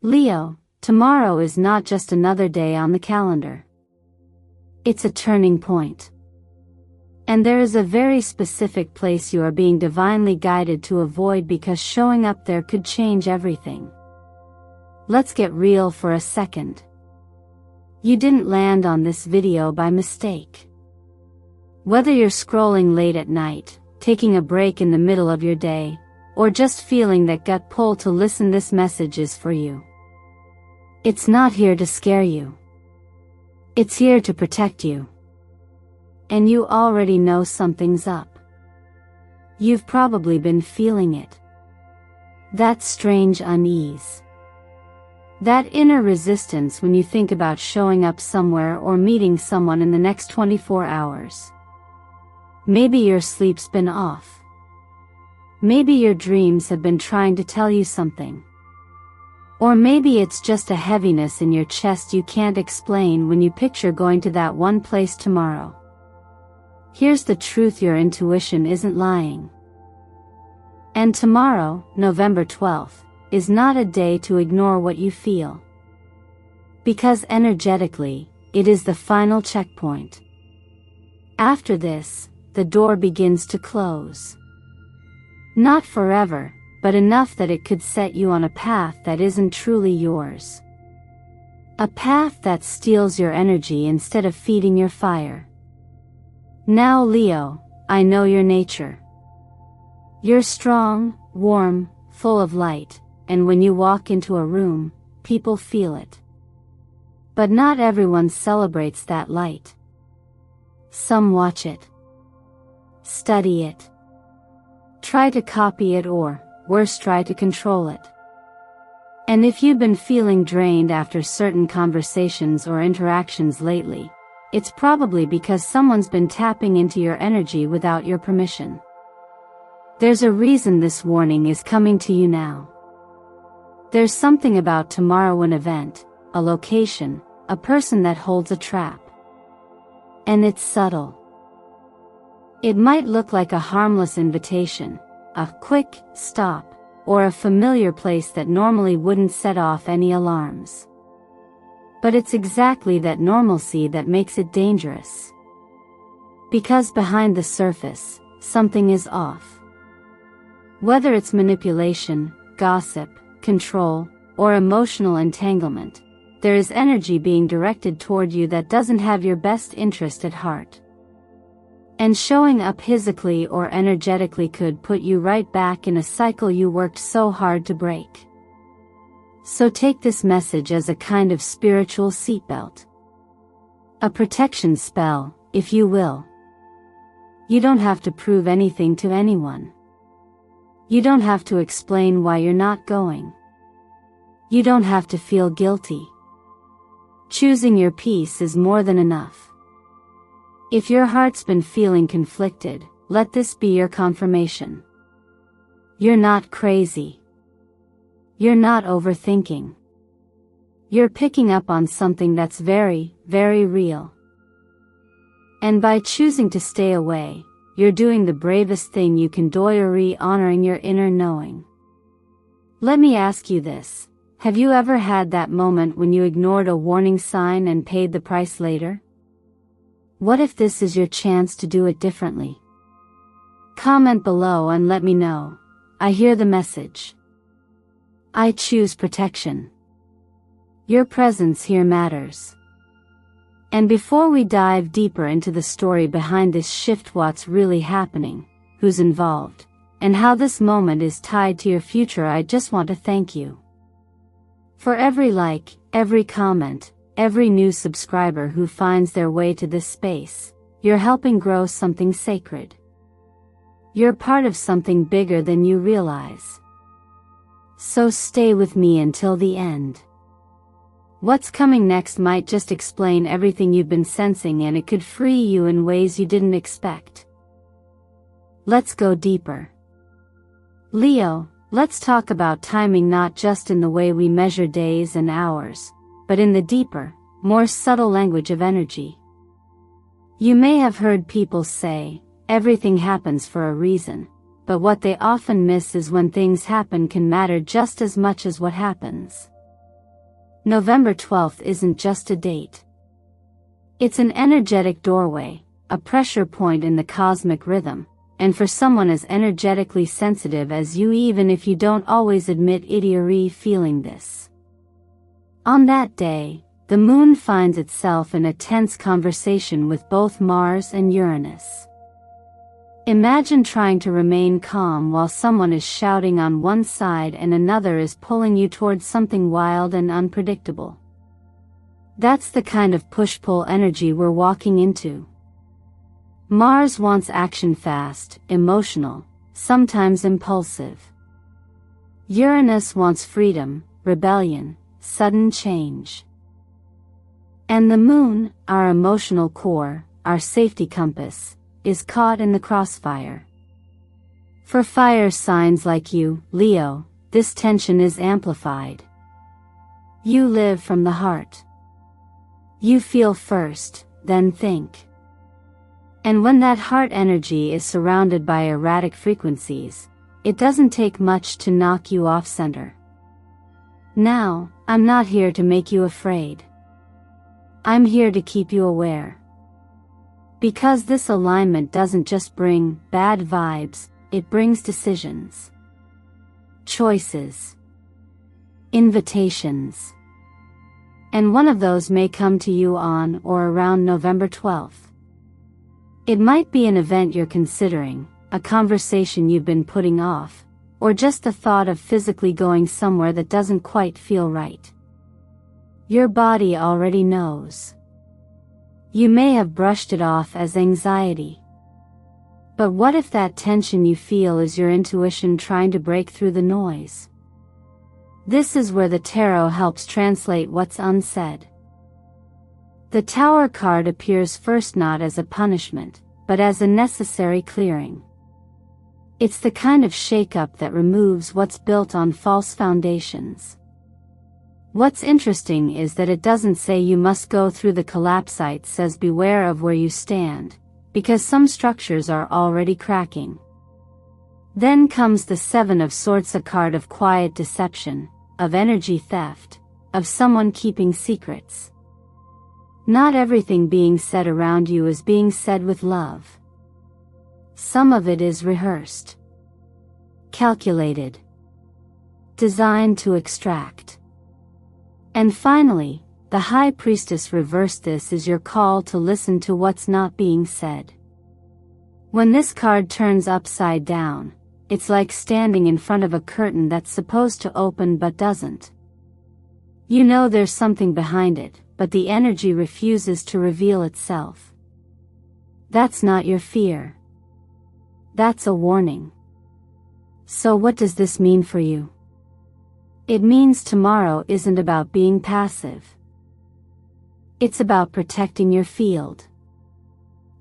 Leo, tomorrow is not just another day on the calendar. It's a turning point. And there is a very specific place you are being divinely guided to avoid, because showing up there could change everything. Let's get real for a second. You didn't land on this video by mistake. Whether you're scrolling late at night, taking a break in the middle of your day, or just feeling that gut pull to listen, this message is for you. It's not here to scare you. It's here to protect you. And you already know something's up. You've probably been feeling it. That strange unease. That inner resistance when you think about showing up somewhere or meeting someone in the next 24 hours. Maybe your sleep's been off. Maybe your dreams have been trying to tell you something. Or maybe it's just a heaviness in your chest you can't explain when you picture going to that one place tomorrow. Here's the truth: your intuition isn't lying. And tomorrow, November 12th, is not a day to ignore what you feel. Because energetically, it is the final checkpoint. After this, the door begins to close. Not forever, but enough that it could set you on a path that isn't truly yours. A path that steals your energy instead of feeding your fire. Now, Leo, I know your nature. You're strong, warm, full of light, and when you walk into a room, people feel it. But not everyone celebrates that light. Some watch it, study it, try to copy it, or, worse, try to control it. And if you've been feeling drained after certain conversations or interactions lately, it's probably because someone's been tapping into your energy without your permission. There's a reason this warning is coming to you now. There's something about tomorrow: an event, a location, a person that holds a trap. And it's subtle. It might look like a harmless invitation, a quick stop, or a familiar place that normally wouldn't set off any alarms. But it's exactly that normalcy that makes it dangerous. Because behind the surface, something is off. Whether it's manipulation, gossip, control, or emotional entanglement, there is energy being directed toward you that doesn't have your best interest at heart. And showing up physically or energetically could put you right back in a cycle you worked so hard to break. So take this message as a kind of spiritual seatbelt. A protection spell, if you will. You don't have to prove anything to anyone. You don't have to explain why you're not going. You don't have to feel guilty. Choosing your peace is more than enough. If your heart's been feeling conflicted, let this be your confirmation. You're not crazy. You're not overthinking. You're picking up on something that's very, very real. And by choosing to stay away, you're doing the bravest thing you can do, honoring your inner knowing. Let me ask you this: have you ever had that moment when you ignored a warning sign and paid the price later? What if this is your chance to do it differently? Comment below and let me know. I hear the message. I choose protection. Your presence here matters. And before we dive deeper into the story behind this shift, what's really happening, who's involved, and how this moment is tied to your future, I just want to thank you. For every like, every comment, every new subscriber who finds their way to this space, you're helping grow something sacred. You're part of something bigger than you realize. So stay with me until the end. What's coming next might just explain everything you've been sensing, and it could free you in ways you didn't expect. Let's go deeper. Leo, let's talk about timing, not just in the way we measure days and hours, but in the deeper, more subtle language of energy. You may have heard people say, everything happens for a reason, but what they often miss is when things happen can matter just as much as what happens. November 12th isn't just a date. It's an energetic doorway, a pressure point in the cosmic rhythm, and for someone as energetically sensitive as you, even if you don't always admit it, you're feeling this. On that day, the moon finds itself in a tense conversation with both Mars and Uranus. Imagine trying to remain calm while someone is shouting on one side and another is pulling you towards something wild and unpredictable. That's the kind of push-pull energy we're walking into. Mars wants action, fast, emotional, sometimes impulsive. Uranus wants freedom, rebellion, sudden change. And the moon, our emotional core, our safety compass, is caught in the crossfire. For fire signs like you, Leo, this tension is amplified. You live from the heart. You feel first, then think. And when that heart energy is surrounded by erratic frequencies, it doesn't take much to knock you off center. Now, I'm not here to make you afraid. I'm here to keep you aware. Because this alignment doesn't just bring bad vibes, it brings decisions, choices, invitations. And one of those may come to you on or around November 12th. It might be an event you're considering, a conversation you've been putting off, or just the thought of physically going somewhere that doesn't quite feel right. Your body already knows. You may have brushed it off as anxiety. But what if that tension you feel is your intuition trying to break through the noise? This is where the tarot helps translate what's unsaid. The Tower card appears first not as a punishment, but as a necessary clearing. It's the kind of shakeup that removes what's built on false foundations. What's interesting is that it doesn't say you must go through the collapse, it says beware of where you stand, because some structures are already cracking. Then comes the Seven of Swords, a card of quiet deception, of energy theft, of someone keeping secrets. Not everything being said around you is being said with love. Some of it is rehearsed, calculated, designed to extract. And finally, the High Priestess reversed. This is your call to listen to what's not being said. When this card turns upside down, it's like standing in front of a curtain that's supposed to open but doesn't. You know there's something behind it, but the energy refuses to reveal itself. That's not your fear. That's a warning. So what does this mean for you? It means tomorrow isn't about being passive. It's about protecting your field.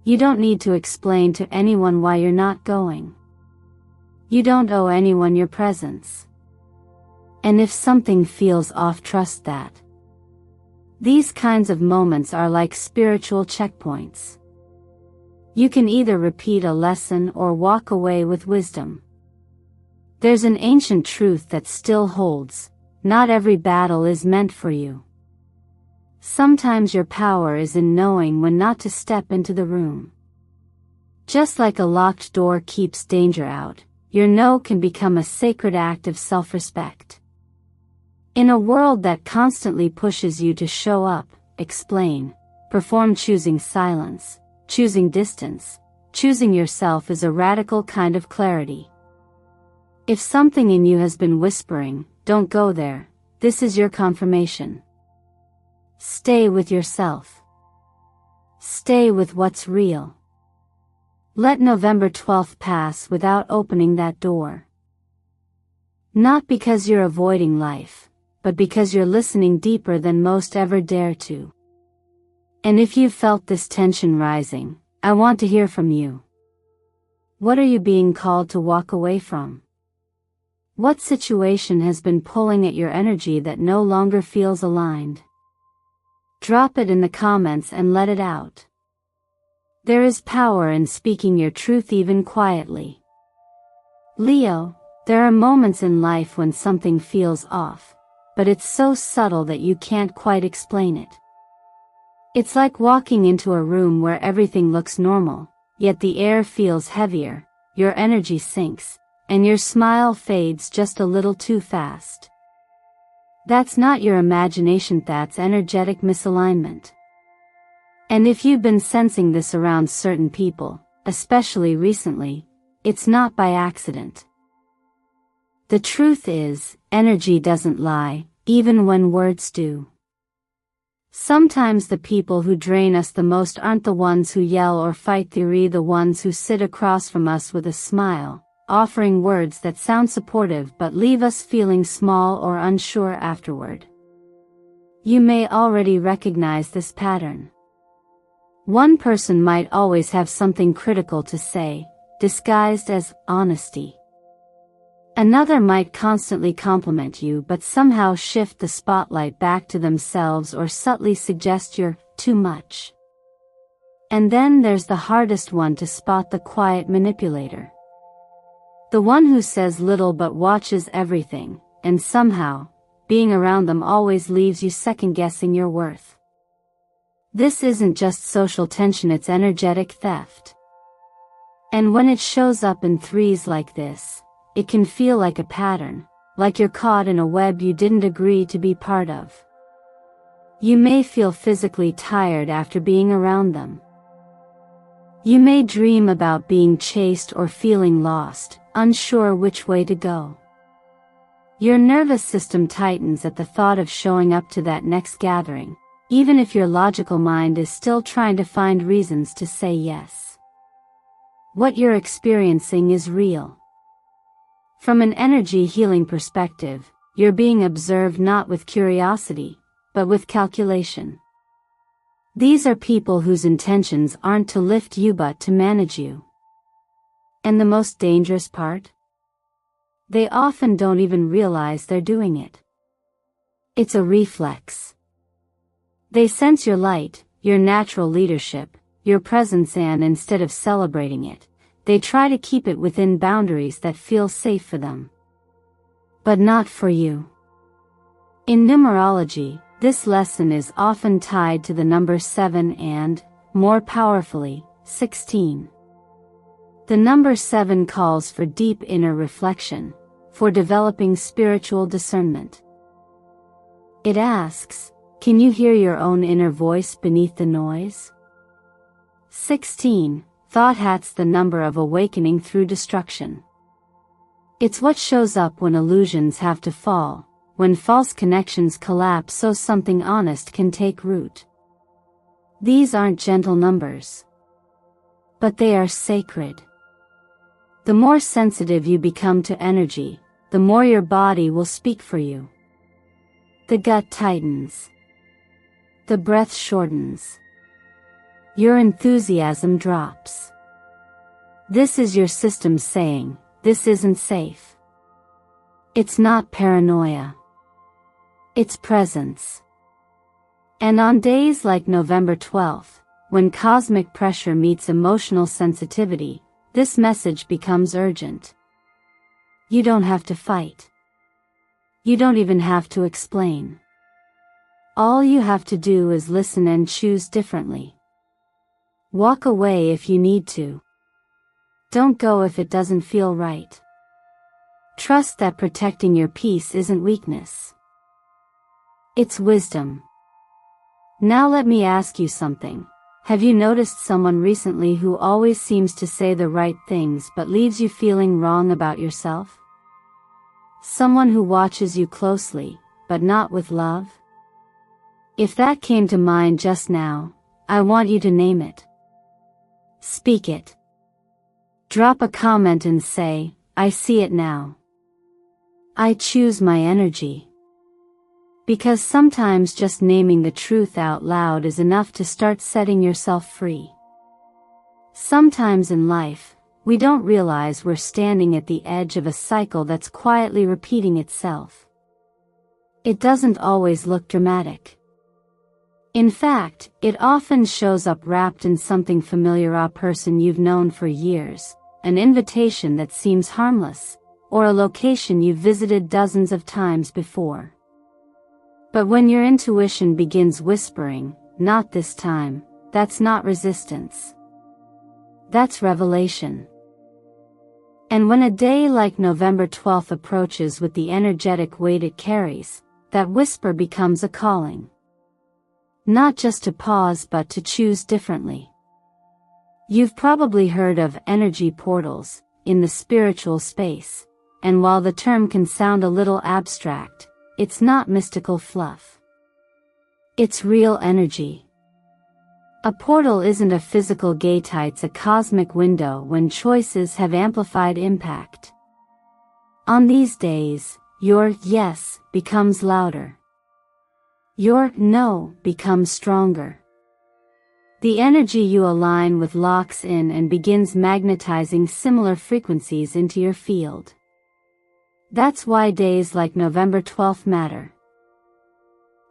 You don't need to explain to anyone why you're not going. You don't owe anyone your presence. And if something feels off, trust that. These kinds of moments are like spiritual checkpoints. You can either repeat a lesson or walk away with wisdom. There's an ancient truth that still holds: not every battle is meant for you. Sometimes your power is in knowing when not to step into the room. Just like a locked door keeps danger out, your no can become a sacred act of self-respect. In a world that constantly pushes you to show up, explain, perform, choosing silence, choosing distance, choosing yourself is a radical kind of clarity. If something in you has been whispering, "Don't go there," this is your confirmation. Stay with yourself. Stay with what's real. Let November 12th pass without opening that door. Not because you're avoiding life, but because you're listening deeper than most ever dare to. And if you've felt this tension rising, I want to hear from you. What are you being called to walk away from? What situation has been pulling at your energy that no longer feels aligned? Drop it in the comments and let it out. There is power in speaking your truth even quietly. Leo, there are moments in life when something feels off, but it's so subtle that you can't quite explain it. It's like walking into a room where everything looks normal, yet the air feels heavier, your energy sinks, and your smile fades just a little too fast. That's not your imagination, that's energetic misalignment. And if you've been sensing this around certain people, especially recently, it's not by accident. The truth is, energy doesn't lie, even when words do. Sometimes the people who drain us the most aren't the ones who yell or fight, they're the ones who sit across from us with a smile, offering words that sound supportive but leave us feeling small or unsure afterward. You may already recognize this pattern. One person might always have something critical to say, disguised as honesty. Another might constantly compliment you but somehow shift the spotlight back to themselves or subtly suggest you're too much. And then there's the hardest one to spot, the quiet manipulator. The one who says little but watches everything, and somehow, being around them always leaves you second-guessing your worth. This isn't just social tension, it's energetic theft. And when it shows up in threes like this, it can feel like a pattern, like you're caught in a web you didn't agree to be part of. You may feel physically tired after being around them. You may dream about being chased or feeling lost, unsure which way to go. Your nervous system tightens at the thought of showing up to that next gathering, even if your logical mind is still trying to find reasons to say yes. What you're experiencing is real. From an energy healing perspective, you're being observed not with curiosity, but with calculation. These are people whose intentions aren't to lift you but to manage you. And the most dangerous part? They often don't even realize they're doing it. It's a reflex. They sense your light, your natural leadership, your presence, and instead of celebrating it, they try to keep it within boundaries that feel safe for them. But not for you. In numerology, this lesson is often tied to the number 7 and, more powerfully, 16. The number 7 calls for deep inner reflection, for developing spiritual discernment. It asks, can you hear your own inner voice beneath the noise? 16. Thought hat's the number of awakening through destruction. It's what shows up when illusions have to fall, when false connections collapse so something honest can take root. These aren't gentle numbers. But they are sacred. The more sensitive you become to energy, the more your body will speak for you. The gut tightens. The breath shortens. Your enthusiasm drops. This is your system saying, this isn't safe. It's not paranoia. It's presence. And on days like November 12th, when cosmic pressure meets emotional sensitivity, this message becomes urgent. You don't have to fight. You don't even have to explain. All you have to do is listen and choose differently. Walk away if you need to. Don't go if it doesn't feel right. Trust that protecting your peace isn't weakness. It's wisdom. Now let me ask you something. Have you noticed someone recently who always seems to say the right things but leaves you feeling wrong about yourself? Someone who watches you closely, but not with love? If that came to mind just now, I want you to name it. Speak it. Drop a comment and say, I see it now. I choose my energy. Because sometimes just naming the truth out loud is enough to start setting yourself free. Sometimes in life, we don't realize we're standing at the edge of a cycle that's quietly repeating itself. It doesn't always look dramatic. In fact, it often shows up wrapped in something familiar, a person you've known for years, an invitation that seems harmless, or a location you've visited dozens of times before. But when your intuition begins whispering, "Not this time," that's not resistance. That's revelation. And when a day like November 12th approaches with the energetic weight it carries, that whisper becomes a calling. Not just to pause but to choose differently. You've probably heard of energy portals in the spiritual space, and while the term can sound a little abstract, it's not mystical fluff. It's real energy. A portal isn't a physical gate, it's a cosmic window when choices have amplified impact. On these days, your yes becomes louder. Your no becomes stronger. The energy you align with locks in and begins magnetizing similar frequencies into your field. That's why days like November 12th matter.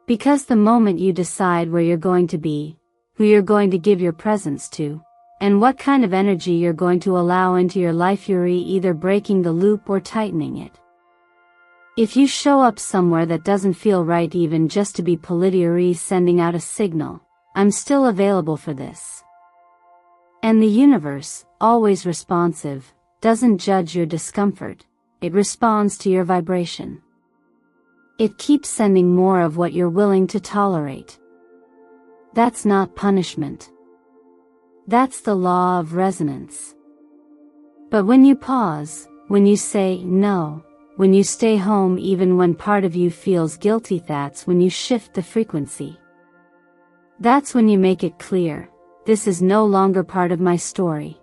Because the moment you decide where you're going to be, who you're going to give your presence to, and what kind of energy you're going to allow into your life, you're either breaking the loop or tightening it. If you show up somewhere that doesn't feel right, even just to be polite, you're sending out a signal, "I'm still available for this." And the universe, always responsive, doesn't judge your discomfort, it responds to your vibration. It keeps sending more of what you're willing to tolerate. That's not punishment. That's the law of resonance. But when you pause, when you say no, when you stay home even when part of you feels guilty, that's when you shift the frequency. That's when you make it clear, this is no longer part of my story.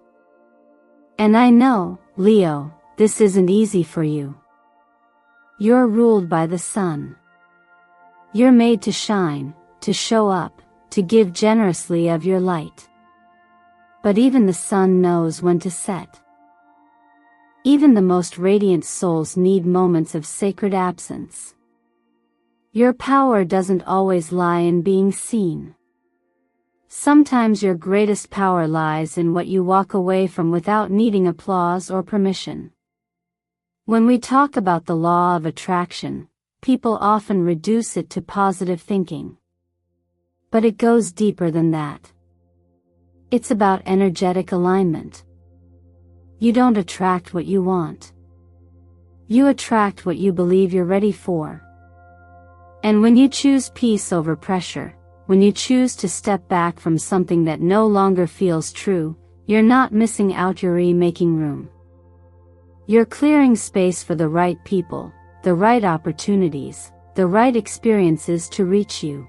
And I know, Leo, this isn't easy for you. You're ruled by the sun. You're made to shine, to show up, to give generously of your light. But even the sun knows when to set. Even the most radiant souls need moments of sacred absence. Your power doesn't always lie in being seen. Sometimes your greatest power lies in what you walk away from without needing applause or permission. When we talk about the law of attraction, people often reduce it to positive thinking. But it goes deeper than that. It's about energetic alignment. You don't attract what you want. You attract what you believe you're ready for. And when you choose peace over pressure, when you choose to step back from something that no longer feels true, you're not missing out, you're making room. You're clearing space for the right people, the right opportunities, the right experiences to reach you.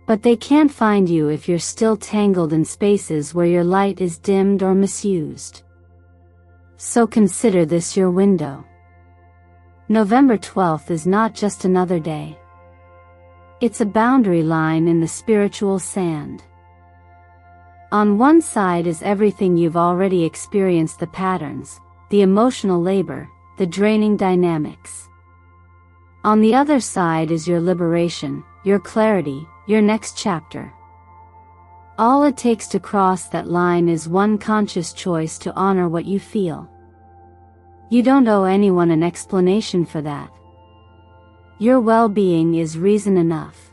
But they can't find you if you're still tangled in spaces where your light is dimmed or misused. So consider this your window. November 12th is not just another day. It's a boundary line in the spiritual sand. On one side is everything you've already experienced, the patterns, the emotional labor, the draining dynamics. On the other side is your liberation, your clarity, your next chapter. All it takes to cross that line is one conscious choice to honor what you feel. You don't owe anyone an explanation for that. Your well-being is reason enough.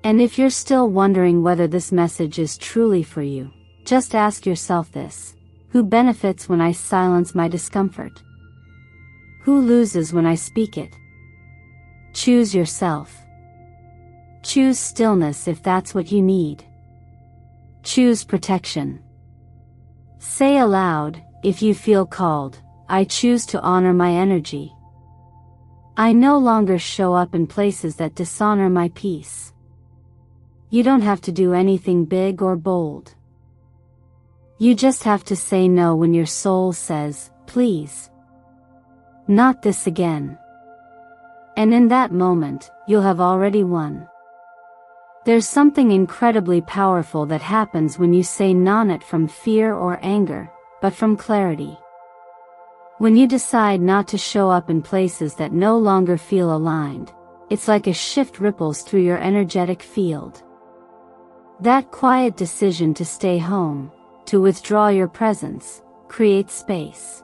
And if you're still wondering whether this message is truly for you, just ask yourself this: who benefits when I silence my discomfort? Who loses when I speak it? Choose yourself. Choose stillness if that's what you need. Choose protection. Say aloud, if you feel called, I choose to honor my energy. I no longer show up in places that dishonor my peace. You don't have to do anything big or bold. You just have to say no when your soul says, please. Not this again. And in that moment, you'll have already won. There's something incredibly powerful that happens when you say no, not from fear or anger, but from clarity. When you decide not to show up in places that no longer feel aligned, it's like a shift ripples through your energetic field. That quiet decision to stay home, to withdraw your presence, creates space.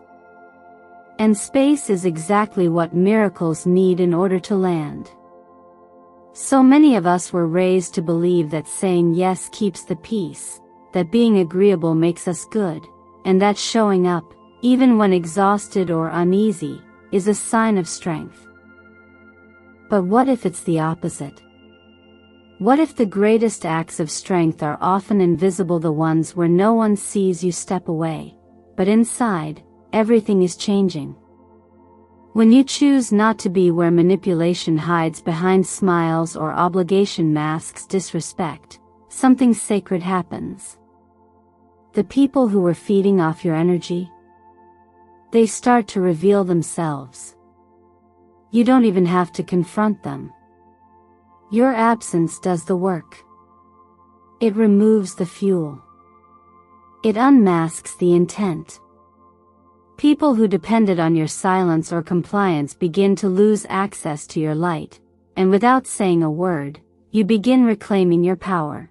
And space is exactly what miracles need in order to land. So many of us were raised to believe that saying yes keeps the peace, that being agreeable makes us good, and that showing up, even when exhausted or uneasy, is a sign of strength. But what if it's the opposite? What if the greatest acts of strength are often invisible, the ones where no one sees you step away, but inside, everything is changing? When you choose not to be where manipulation hides behind smiles or obligation masks disrespect, something sacred happens. The people who were feeding off your energy, they start to reveal themselves. You don't even have to confront them. Your absence does the work. It removes the fuel. It unmasks the intent. People who depended on your silence or compliance begin to lose access to your light, and without saying a word, you begin reclaiming your power.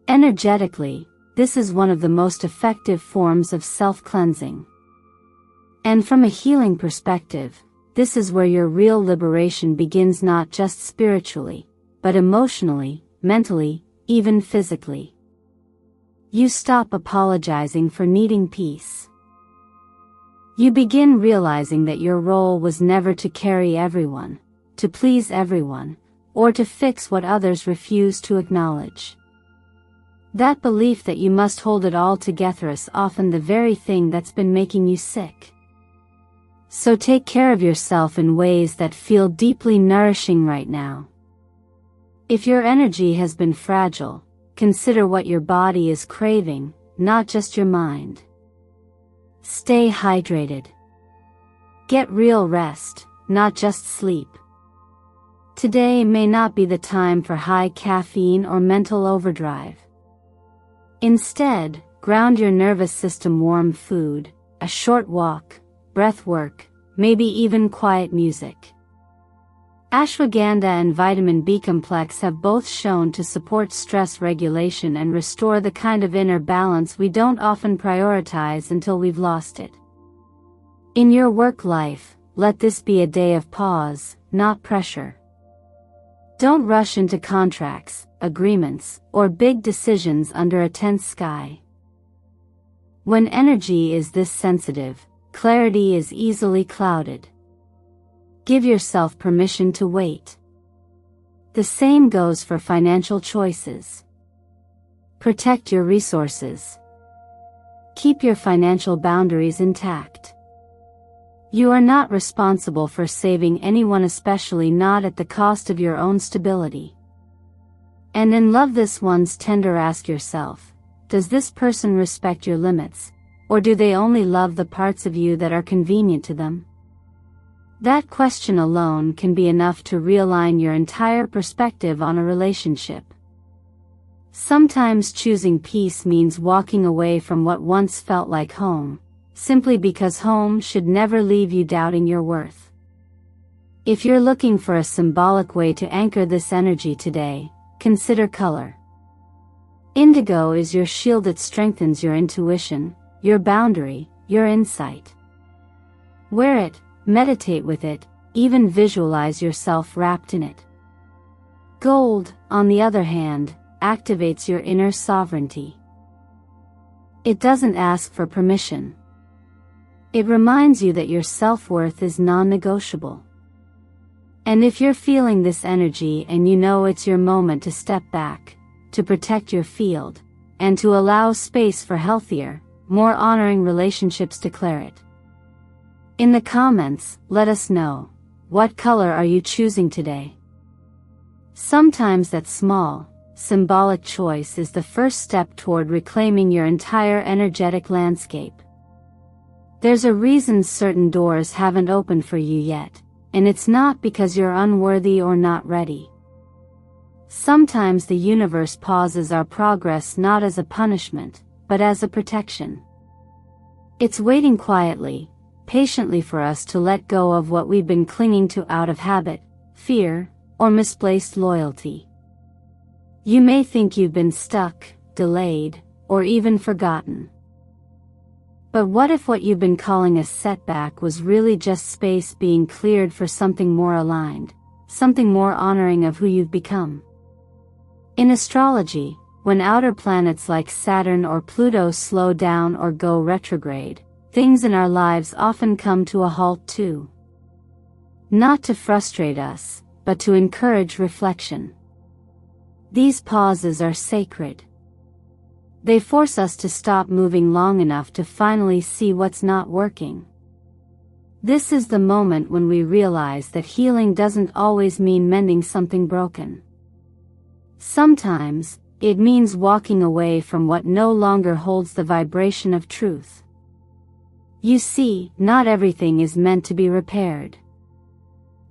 Energetically, this is one of the most effective forms of self-cleansing. And from a healing perspective, this is where your real liberation begins, not just spiritually, but emotionally, mentally, even physically. You stop apologizing for needing peace. You begin realizing that your role was never to carry everyone, to please everyone, or to fix what others refuse to acknowledge. That belief that you must hold it all together is often the very thing that's been making you sick. So take care of yourself in ways that feel deeply nourishing right now. If your energy has been fragile, consider what your body is craving, not just your mind. Stay hydrated. Get real rest, not just sleep. Today may not be the time for high caffeine or mental overdrive. Instead, ground your nervous system. Warm food, a short walk, breath work, maybe even quiet music. Ashwagandha and vitamin B complex have both shown to support stress regulation and restore the kind of inner balance we don't often prioritize until we've lost it. In your work life, let this be a day of pause, not pressure. Don't rush into contracts, agreements, or big decisions under a tense sky. When energy is this sensitive, clarity is easily clouded. Give yourself permission to wait. The same goes for financial choices. Protect your resources. Keep your financial boundaries intact. You are not responsible for saving anyone, especially not at the cost of your own stability. And in love this one's tender, ask yourself, does this person respect your limits, or do they only love the parts of you that are convenient to them? That question alone can be enough to realign your entire perspective on a relationship. Sometimes choosing peace means walking away from what once felt like home, simply because home should never leave you doubting your worth. If you're looking for a symbolic way to anchor this energy today, consider color. Indigo is your shield. It strengthens your intuition, your boundary, your insight. Wear it, meditate with it, even visualize yourself wrapped in it. Gold, on the other hand, activates your inner sovereignty. It doesn't ask for permission. It reminds you that your self-worth is non-negotiable. And if you're feeling this energy and you know it's your moment to step back, to protect your field, and to allow space for healthier, more honoring relationships, declare it. In the comments, let us know, what color are you choosing today? Sometimes that small, symbolic choice is the first step toward reclaiming your entire energetic landscape. There's a reason certain doors haven't opened for you yet, and it's not because you're unworthy or not ready. Sometimes the universe pauses our progress not as a punishment, but as a protection. It's waiting quietly, patiently for us to let go of what we've been clinging to out of habit, fear, or misplaced loyalty. You may think you've been stuck, delayed, or even forgotten. But what if what you've been calling a setback was really just space being cleared for something more aligned, something more honoring of who you've become. In astrology, when outer planets like Saturn or Pluto slow down or go retrograde, things in our lives often come to a halt too. Not to frustrate us, but to encourage reflection. These pauses are sacred. They force us to stop moving long enough to finally see what's not working. This is the moment when we realize that healing doesn't always mean mending something broken. Sometimes, it means walking away from what no longer holds the vibration of truth. You see, not everything is meant to be repaired.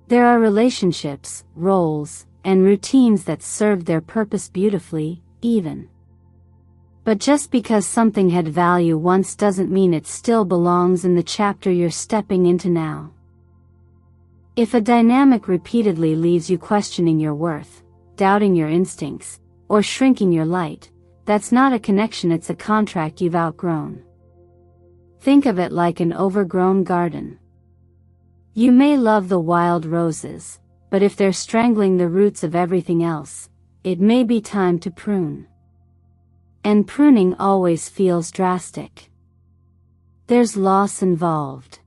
There are relationships, roles, and routines that served their purpose beautifully, even. But just because something had value once doesn't mean it still belongs in the chapter you're stepping into now. If a dynamic repeatedly leaves you questioning your worth, doubting your instincts, or shrinking your light, that's not a connection, it's a contract you've outgrown. Think of it like an overgrown garden. You may love the wild roses, but if they're strangling the roots of everything else, it may be time to prune. And pruning always feels drastic. There's loss involved.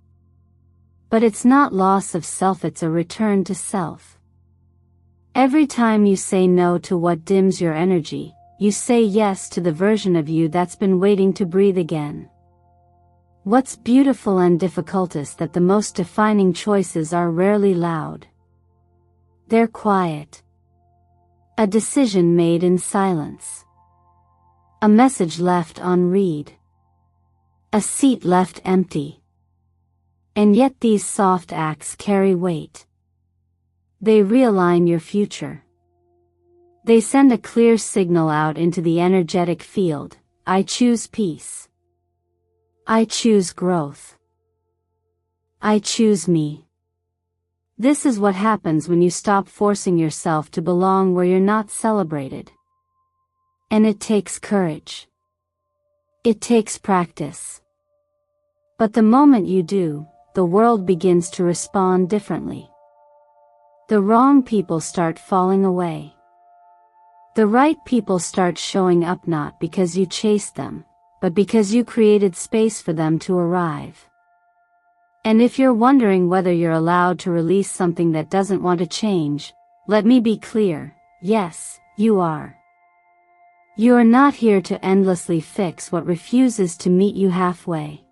But it's not loss of self, it's a return to self. Every time you say no to what dims your energy, you say yes to the version of you that's been waiting to breathe again. What's beautiful and difficult is that the most defining choices are rarely loud. They're quiet. A decision made in silence. A message left unread. A seat left empty. And yet these soft acts carry weight. They realign your future. They send a clear signal out into the energetic field. I choose peace. I choose growth. I choose me. This is what happens when you stop forcing yourself to belong where you're not celebrated. And it takes courage. It takes practice. But the moment you do, the world begins to respond differently. The wrong people start falling away. The right people start showing up not because you chased them, but because you created space for them to arrive. And if you're wondering whether you're allowed to release something that doesn't want to change, let me be clear, yes, you are. You are not here to endlessly fix what refuses to meet you halfway.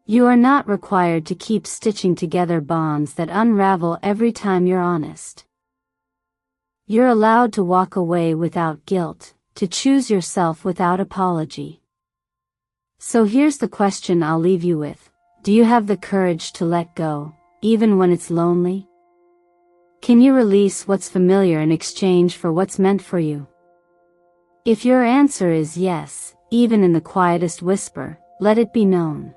You are not required to keep stitching together bonds that unravel every time you're honest. You're allowed to walk away without guilt, to choose yourself without apology. So here's the question I'll leave you with. Do you have the courage to let go, even when it's lonely? Can you release what's familiar in exchange for what's meant for you? If your answer is yes, even in the quietest whisper, let it be known.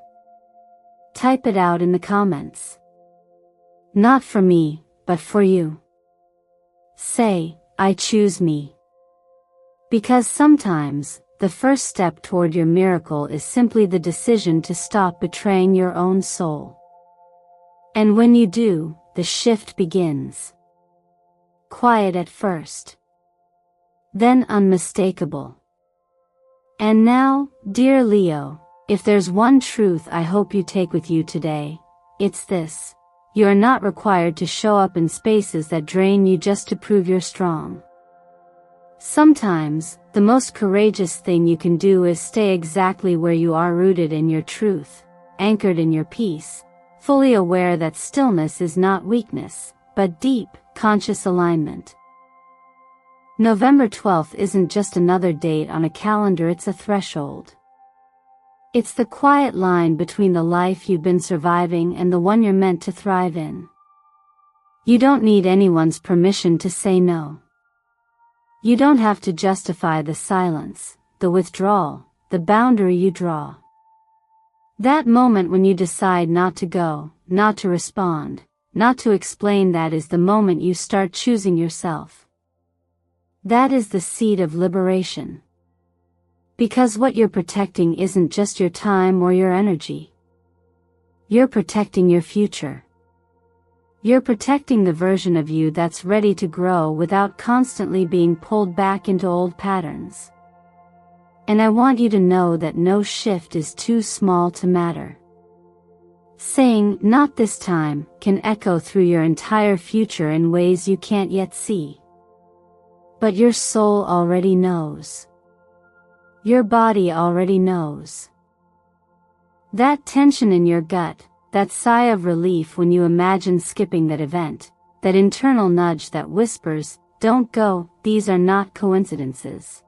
Type it out in the comments. Not for me, but for you. Say, I choose me. Because sometimes, the first step toward your miracle is simply the decision to stop betraying your own soul. And when you do, the shift begins. Quiet at first. Then unmistakable. And now, dear Leo, if there's one truth I hope you take with you today, it's this: you are not required to show up in spaces that drain you just to prove you're strong. Sometimes, the most courageous thing you can do is stay exactly where you are, rooted in your truth, anchored in your peace, fully aware that stillness is not weakness, but deep, conscious alignment. November 12th isn't just another date on a calendar, it's a threshold. It's the quiet line between the life you've been surviving and the one you're meant to thrive in. You don't need anyone's permission to say no. You don't have to justify the silence, the withdrawal, the boundary you draw. That moment when you decide not to go, not to respond, not to explain, that is the moment you start choosing yourself. That is the seed of liberation. Because what you're protecting isn't just your time or your energy. You're protecting your future. You're protecting the version of you that's ready to grow without constantly being pulled back into old patterns. And I want you to know that no shift is too small to matter. Saying, "not this time," can echo through your entire future in ways you can't yet see. But your soul already knows. Your body already knows. That tension in your gut, that sigh of relief when you imagine skipping that event, that internal nudge that whispers, "don't go," these are not coincidences.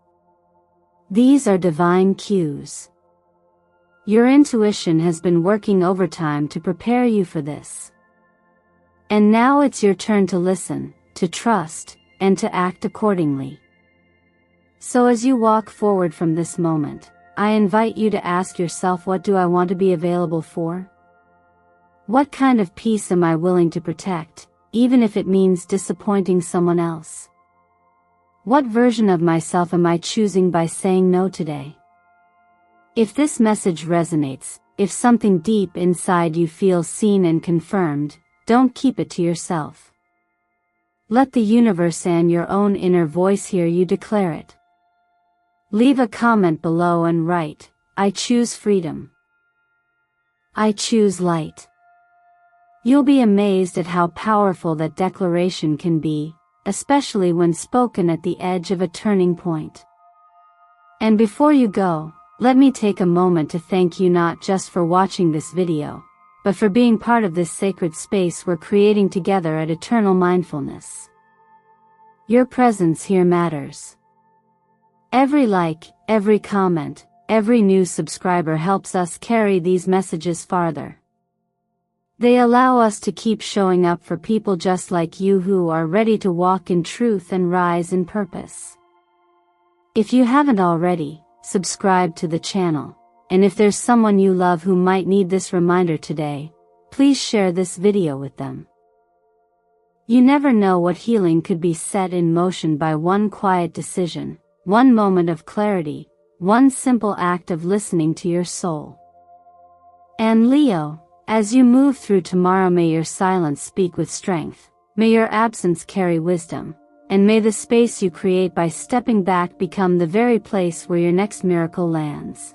These are divine cues. Your intuition has been working overtime to prepare you for this. And now it's your turn to listen, to trust, and to act accordingly. So as you walk forward from this moment, I invite you to ask yourself, what do I want to be available for? What kind of peace am I willing to protect, even if it means disappointing someone else? What version of myself am I choosing by saying no today? If this message resonates, if something deep inside you feels seen and confirmed, don't keep it to yourself. Let the universe and your own inner voice hear you declare it. Leave a comment below and write, "I choose freedom. I choose light." You'll be amazed at how powerful that declaration can be, especially when spoken at the edge of a turning point. And before you go, let me take a moment to thank you not just for watching this video, but for being part of this sacred space we're creating together at Eternal Mindfulness. Your presence here matters. Every like, every comment, every new subscriber helps us carry these messages farther. They allow us to keep showing up for people just like you who are ready to walk in truth and rise in purpose. If you haven't already, subscribe to the channel, and if there's someone you love who might need this reminder today, please share this video with them. You never know what healing could be set in motion by one quiet decision, one moment of clarity, one simple act of listening to your soul. And Leo, as you move through tomorrow, may your silence speak with strength, may your absence carry wisdom, and may the space you create by stepping back become the very place where your next miracle lands.